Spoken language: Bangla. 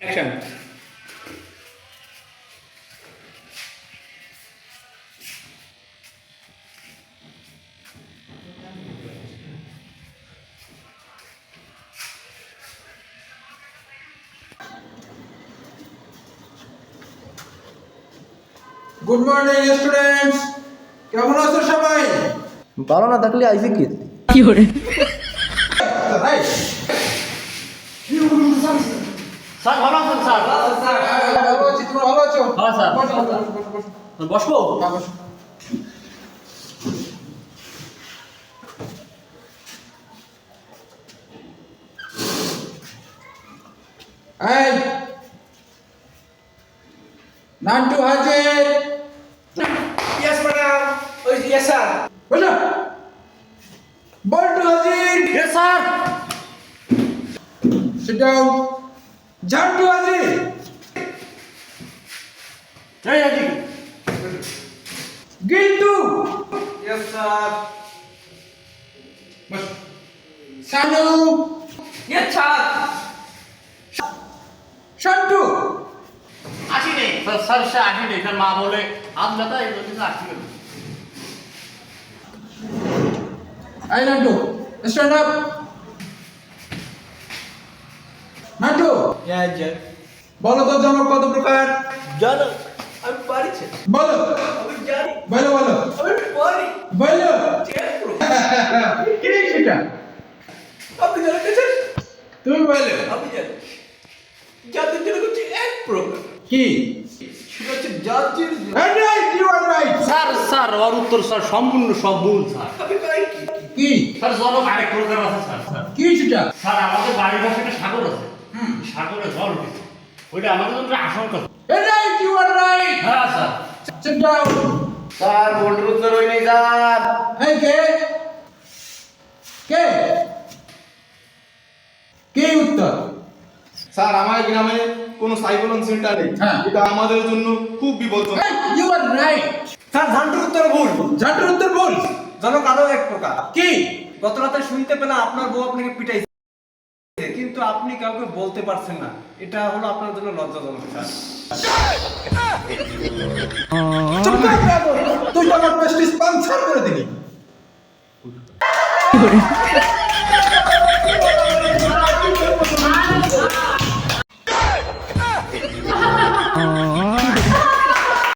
Action. গুড মর্নিং স্টুডেন্টস, কেমন আছো সবাই? ভালো না থাকলে আইসি কি কি করে রাইট স্যার ভালো আছেন স্যার? ভালো আছি, তোমরা ভালো আছো? হ্যাঁ, স্যার। বসো, বসো, বসো, বসো। বসবো? হ্যাঁ, বসো। এই নান্টু হাজির। Yes, madam. Oh, yes, sir. বসো। বল্টু হাজির। Yes, sir. Sit down. Jhantu হাজির। এই আজি। গিন্টু। Yes, sir. বস। সানু। Yes, sir. সন্টু। আসি নেই স্যার, সে আসি নেই স্যার, মা বলে হাত ব্যথা এই জন্য আসি নেই। এই Nantu, stand up. Nantu, Yeah, sir. বলো তো জনক কত প্রকার? জানো আমি পারিছি বলো আমি জানি বলো বলো আমি পারি বলো। চেষ্টা কি সেটা? আপনি জানেন না স্যার তুমি বলো। আমি জানি জাতির জন্য হচ্ছে এক প্রকার কি? সেটা হচ্ছে জাতির জন্য। Right, you are right. Sir ওর উত্তর স্যার সম্পূর্ণ সব ভুল স্যার। আমি পাই কি কি? স্যার জনক আরেক প্রকার আছে স্যার। কি সেটা? স্যার আমাদের বাড়ির পাশে একটা সাগর আছে, সাগরে জল উঠেছে, ওইটা আমাদের জন্য আশঙ্কা। Right, you are right. হ্যাঁ স্যার। Sit down. স্যার ভোটের উত্তর হই নাই স্যার। এই কে? কে? কে উত্তর? স্যার আমার গ্রামে কোনো সাইক্লোন সেন্টার নেই, হ্যাঁ। এটা আমাদের জন্য খুব বিপজ্জনক। You are right. স্যার ঝান্টুর উত্তর ভুল ঝান্টুর উত্তর বল। জনক আরো এক প্রকার কি? গত রাতে শুনতে পেলাম আপনার বউ আপনাকে পিটাইছে, কিন্তু আপনি কাউকে বলতে পারছেন না। এটা হলো আপনার জন্য লজ্জাজনক স্যার। চুপ কর বাবু। তুই তো আমার প্রেস্টিজ স্পন্সর করে দিলি। কি করে